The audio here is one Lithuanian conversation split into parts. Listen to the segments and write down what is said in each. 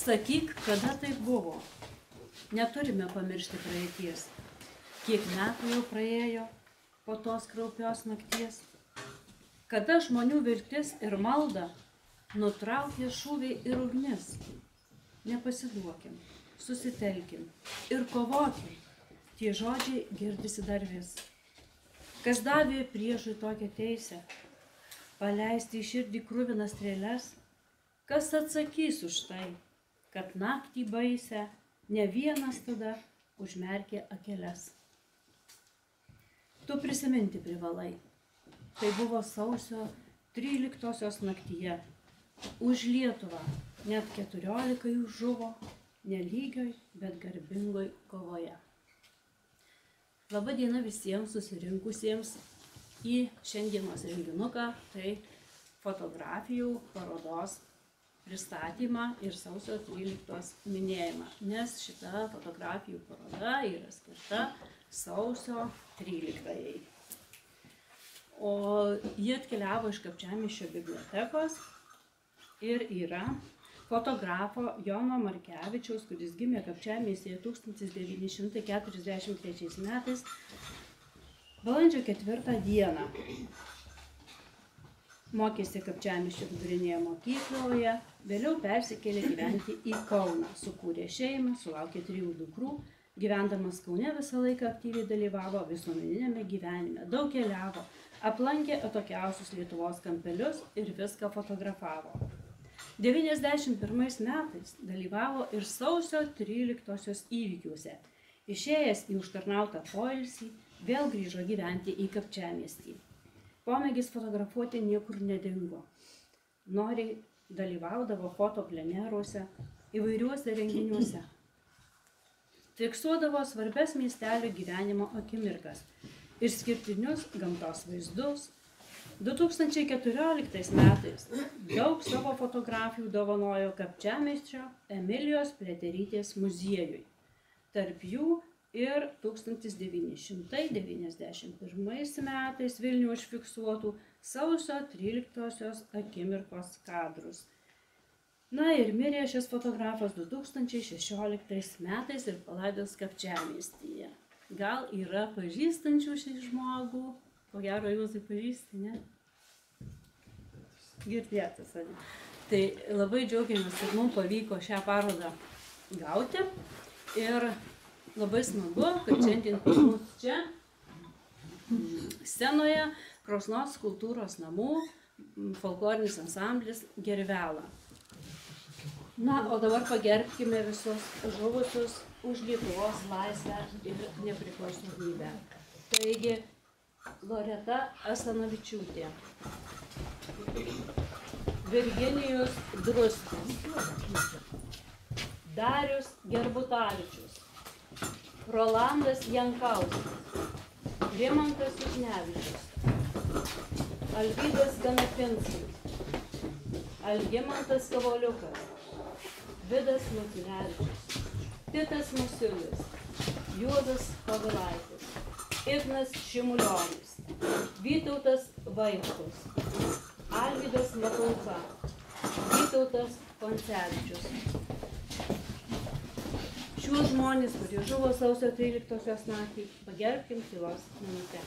Sakyk, kada tai buvo. Neturime pamiršti praeities. Kiek metų jau praėjo po tos kraupios nakties. Kada žmonių viltis ir malda nutraukė šūviai ir ugnis. Nepasiduokim, susitelkim ir kovokim. Tie žodžiai girdisi dar vis. Kas davė priešui tokią teisę, paleisti į širdį kruvinas strėles, kas atsakys už tai, kad naktį baisę ne vienas tada užmerkė akeles. Tu prisiminti privalai, tai buvo sausio 13-osios naktyje, už Lietuvą net 14 jų žuvo, nelygioj, bet garbingoj kovoje. Labą dieną visiems susirinkusiems į šiandienos renginuką, tai fotografijų parodos pristatymą ir sausio 13 minėjimą, nes šita fotografijų paroda yra skirta sausio 13-ajai. O ji atkeliavo iš Kapčiamiesčio bibliotekos ir yra fotografo Jono Markevičiaus, kuris gimė Kapčiamiestyje 1943 metais, balandžio 4 dieną. Mokėsi Kapčiamiesčio vidurinėje mokykloje, vėliau persikėlė gyventi į Kauną, sukūrė šeimą, sulaukė 3 dukrų, gyvendamas Kaune visą laiką aktyviai dalyvavo visuomeninėme gyvenime, daug keliavo, aplankė atokiausius Lietuvos kampelius ir viską fotografavo. 91 metais dalyvavo ir sausio 13-osios įvykiuose. Išėjęs į užtarnautą poilsį, vėl grįžo gyventi į Kapčiamiestį. Pomėgis fotografuoti niekur nedingo. Noriai dalyvaudavo fotopleneruose, įvairiuose renginiuose. Fiksuodavo svarbes miestelių gyvenimo akimirkas, išskirtinius gamtos vaizdus. 2014 metais daug savo fotografijų dovanojo Kapčiamiesčio Emilijos Pliaterytės muziejui. Tarp jų ir 1991 metais Vilniuje užfiksuotų sausio 13-osios akimirkos kadrus. Na ir mirė šis fotografas 2016 metais ir palaidotas Kapčiamiestyje. Gal yra pažįstančių šį žmogų? Ko gero jūs pažįsti, ne? Girdėtas, ar ne? Tai labai džiaugiamės, kad mums pavyko šią parodą gauti. Ir labai smagu, kad šiandien pas mus čia scenoje Krosnos kultūros namų folklorinis ansamblis Gervela. Na, o dabar pagerbkime visus žuvusius už Lietuvos laisvę ir nepriklausomybę. Taigi, Loreta Asanavičiūtė, Virginijus Druskis, Darius Gerbutavičius, Rolandas Jankauskas, Rimantas Juchnevičius, Alvydas Ganapinskas, Algimantas Kavoliukas, Vidas Maciulevičius, Titas Masiulis, Juozas Pavilaitis, Ignas Šimulionis, Vytautas Vaitkus, Alvydas Matulka, Vytautas Koncevičius. Šiuos žmonės, kurie žuvo sausio 13-osios naktį, pagerbkim tylos minutę.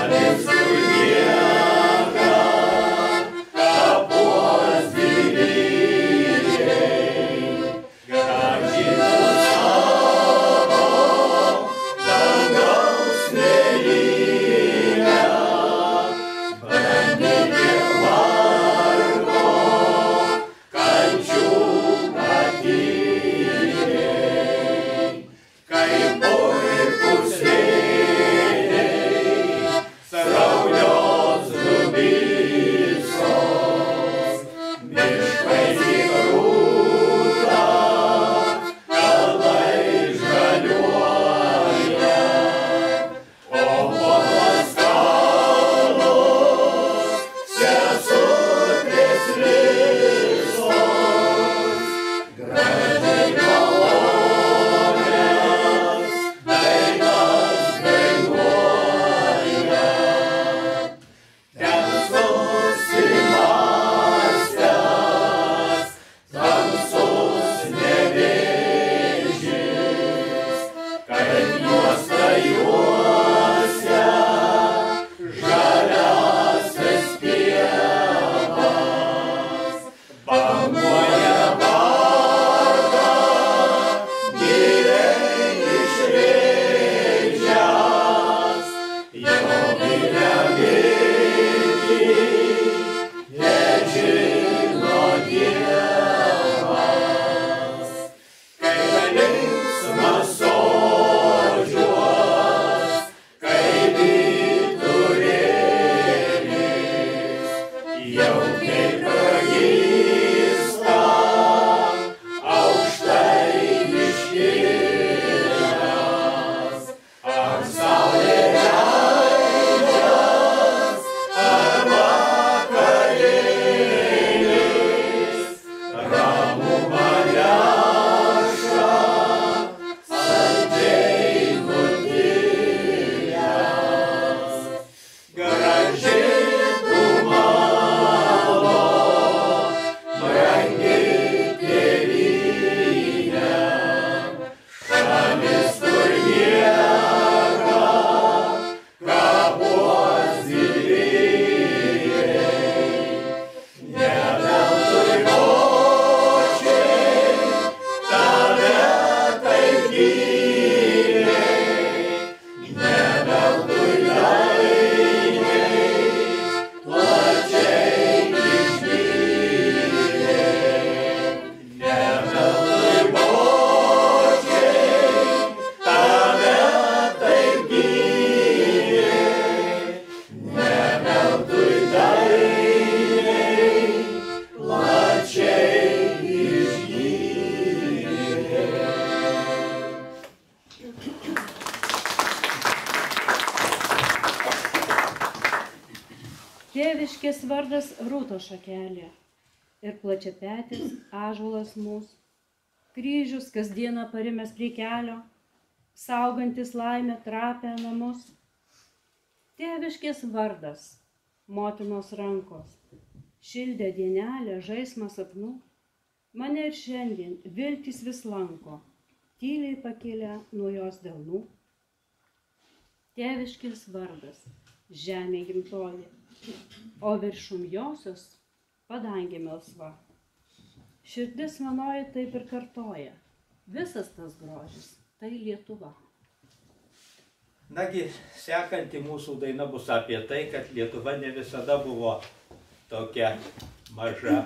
Šalis, kur lieka Tėviškės vardas rūto šakelė ir plačiapetis ąžuolas mūsų, kryžius kasdieną parimęs prie kelio, saugantis laimę trapę namus. Tėviškės vardas, motinos rankos, šildė dienelę, žaismą sapnų, mane ir šiandien viltys vis lanko, tyliai pakėlė nuo jos delnų. Tėviškės vardas, žemė gimtoji, o viršum josios padangė melsva. Širdis manoji taip ir kartoja, visas tas grožis, tai Lietuva. Nagi, sekanti mūsų daina bus apie tai, kad Lietuva ne visada buvo tokia maža.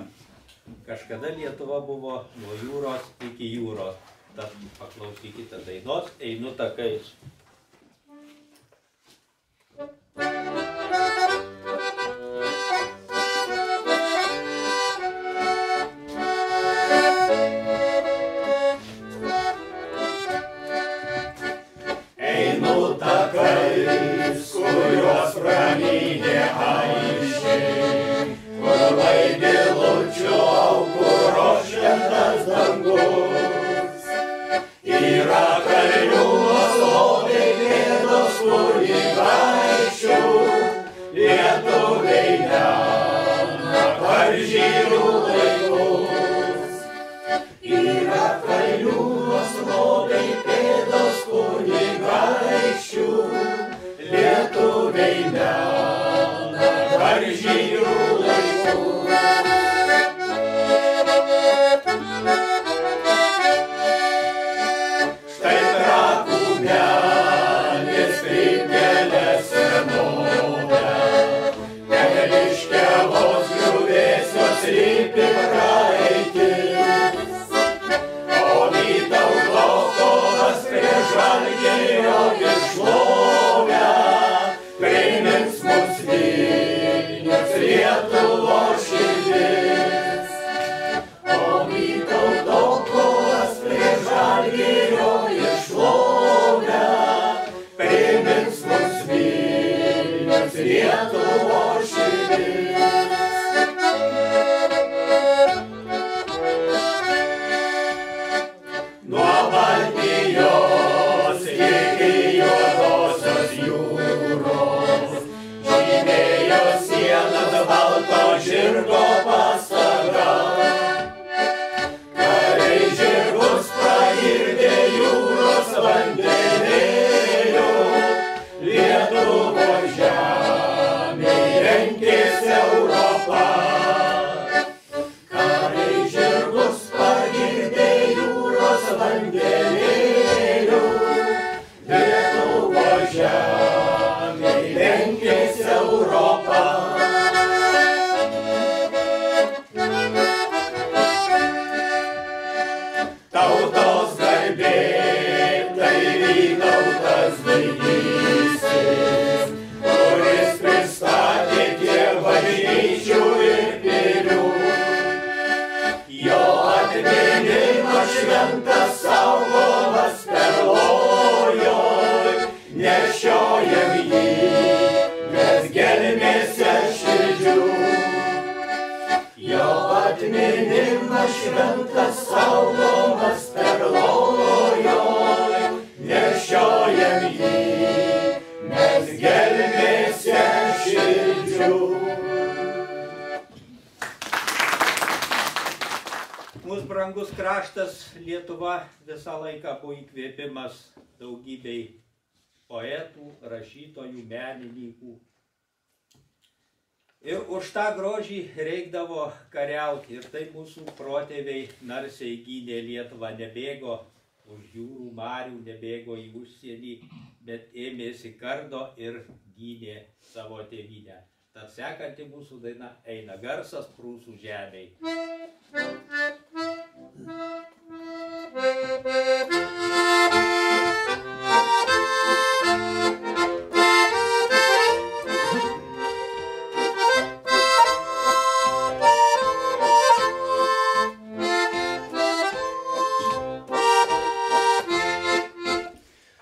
Kažkada Lietuva buvo nuo jūros iki jūros. Tad paklausykite dainos Einu takais. Einu takais, kuriuos pramynė aiškiai, kur laidi lučio, kur šventas dangus. Yra kalnių nuostoviai pėdos kunigaikščių, lietuviai mena karžygių laikus. Yra kalnių nuostoviai pėdos kunigaikščių, lietuviai mena karžygių laikus. Mūsų brangus kraštas Lietuva visą laiką buvo įkvėpimas daugybei poetų, rašytojų, menininkų. Ir už tą grožį reikdavo kariauti. Ir tai mūsų protėviai narsiai gynė Lietuvą, nebėgo už jūrų marių, nebėgo į užsienį, bet ėmėsi kardo ir gynė savo tėvynę. Tad sekanti mūsų daina Eina garsas prūsų žemėj.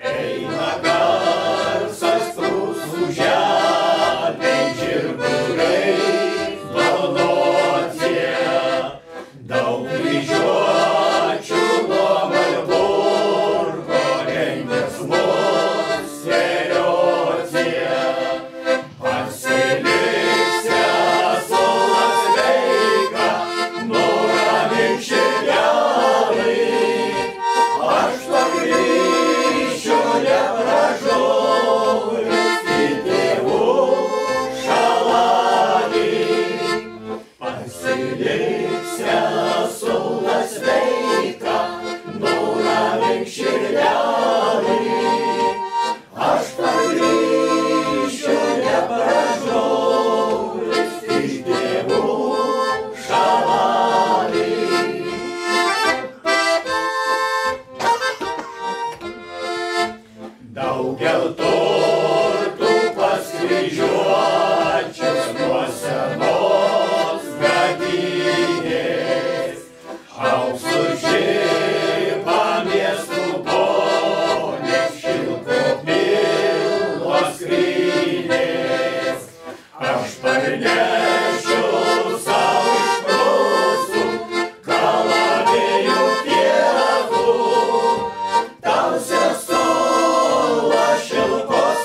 Eina garsas prūsų žemėj, žirgų daugel turtų pas kryžiuočius nuo senos gadynės. Auksu žiba miestų ponės, šilko pilnos skrynės. Aš parnešiu sau iš prūsų kalavijų pievų, tau sesuo šilkos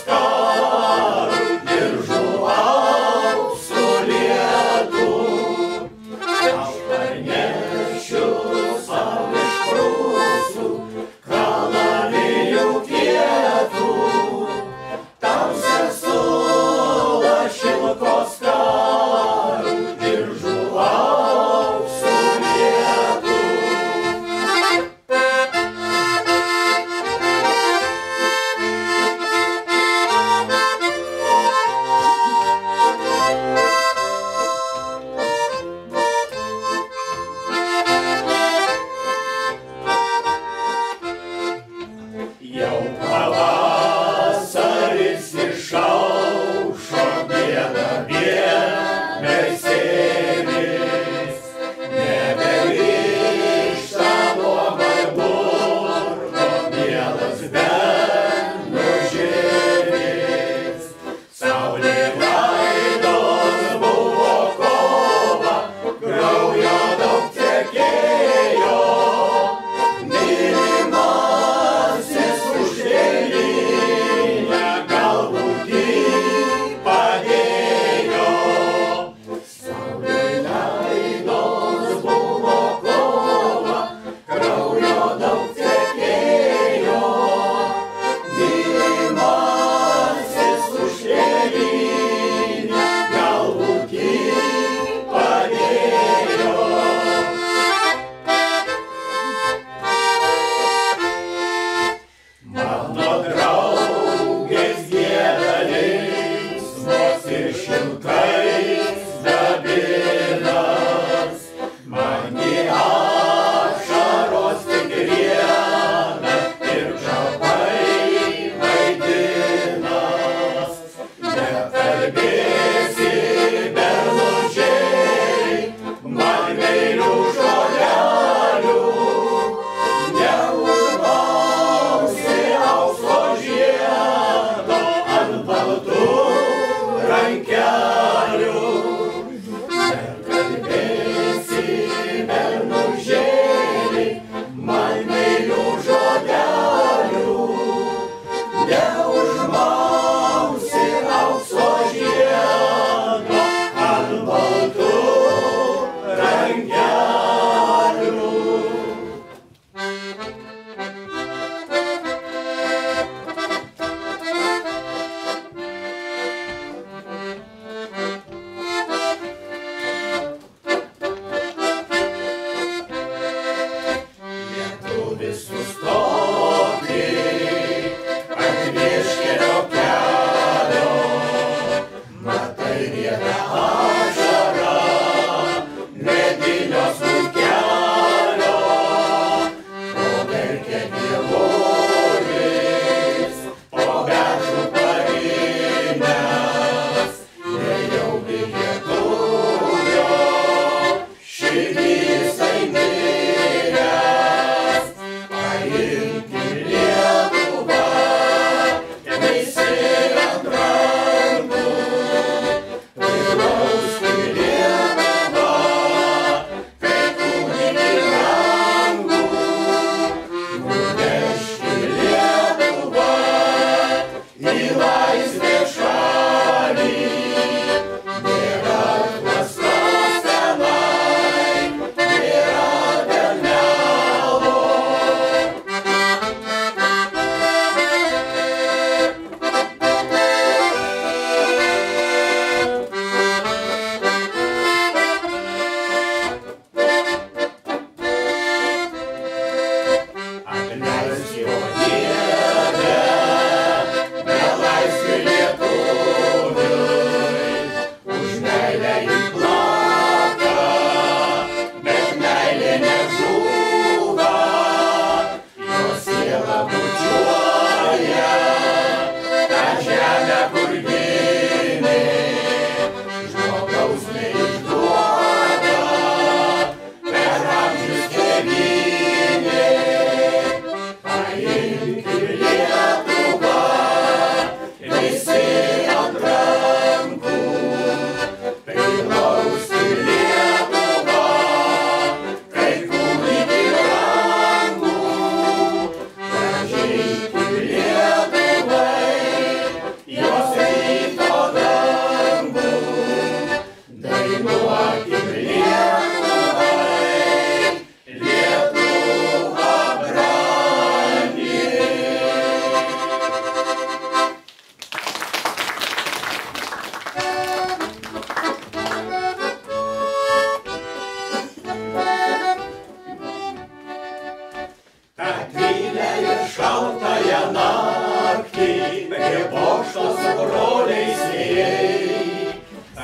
su broliais ėjai,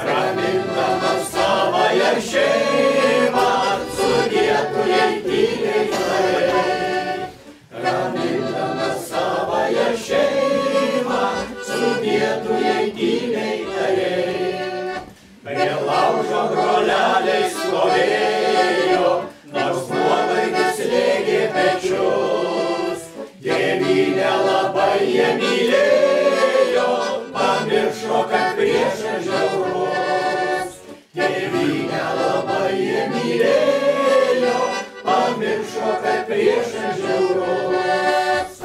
ramindamas savąją šeimą, sudėtų jai tyliai tarei. Ramindamas savąją šeimą, sudėtų jai tyliai tarei. Prie laužo broleliai stovėjo, nors nuovargis slėgė pečius. Tėvynę labai jie mylėjo, pamiršo, kad priešas žiaurus. Tėvynę labai jie mylėjo, pamiršo, kad priešas žiaurus.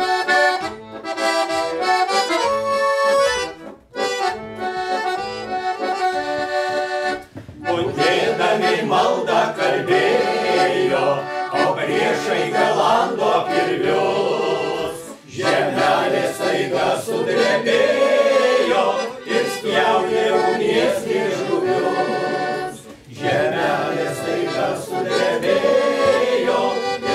Budėdami maldą kalbėjo, o priešai galando kirvius. Žemelė staiga sudrebėjo ir spjaudė ugnies liežuvius. Žemelė staiga sudrebėjo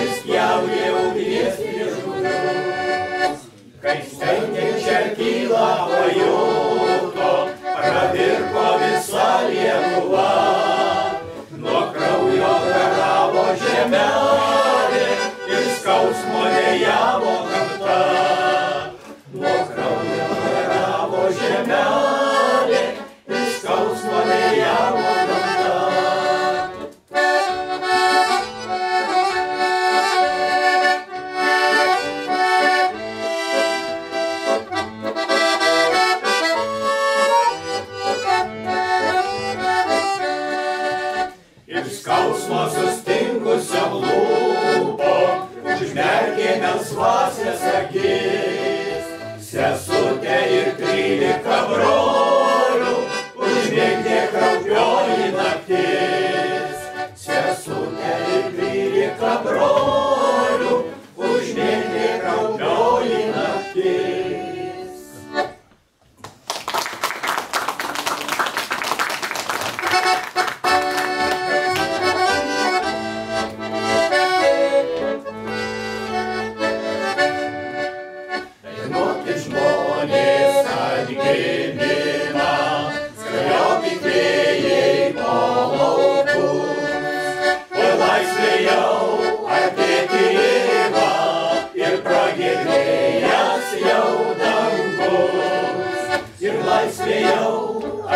ir spjaudė ugnies liežuvius. Kai spengiančią tylą pajuto, pravirko visa Lietuva. Nuo kraujo garavo žemelė ir skausmo dejavo gamta. Nuo kraujo garavo žemelė ir skausmo dejavo gamta. Skausmo sustingusiam lūpom užmerkė melsvasias akis. Sesutė ir 13 brolių užmigdė kraupioji naktis. Sesutė ir 13 brolių užmigdė kraupioji naktis. Laisvėjau,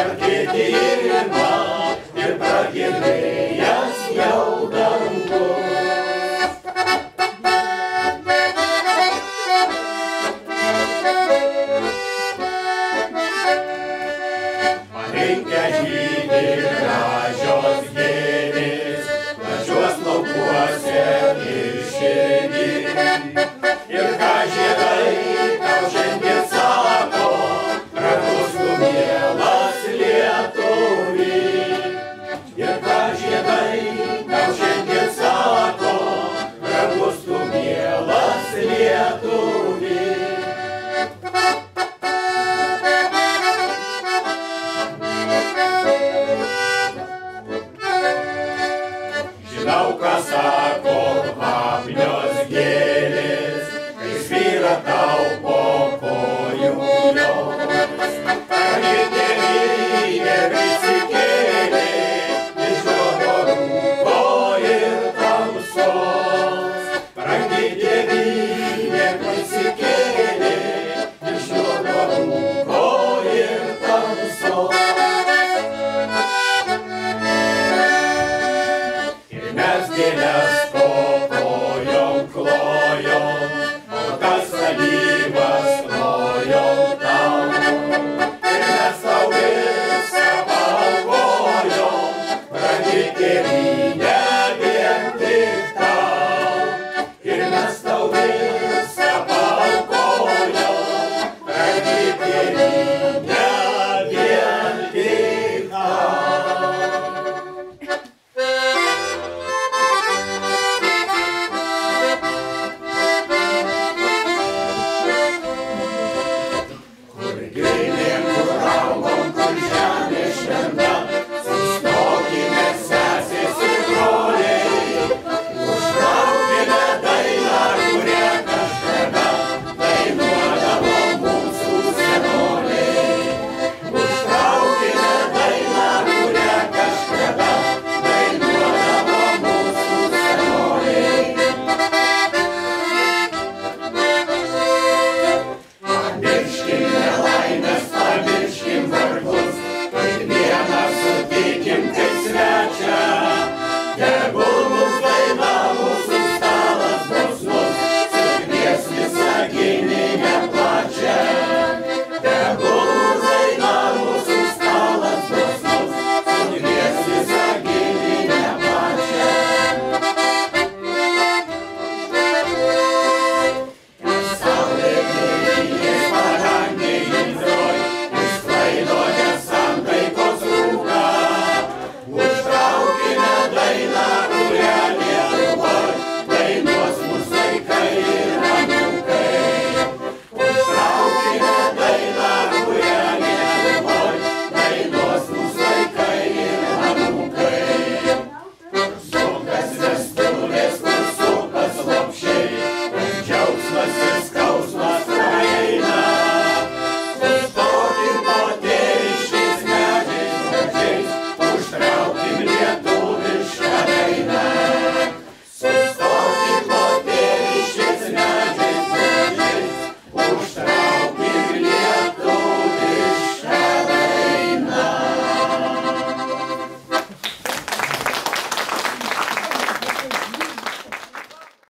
artėti rima, ir pragiedrėjęs jau dangus. Parinkę žydi gražios gėlės, plačiuos laukuose ir širdį. Ir ką žiedai tau šiandien sako, brangus tu mielas Lietuvį. Ir ką žiedai tau šiandien sako, brangus tu mielas Lietuvį. Žinau, ką sako kvapnios gėlės, kai svyra tau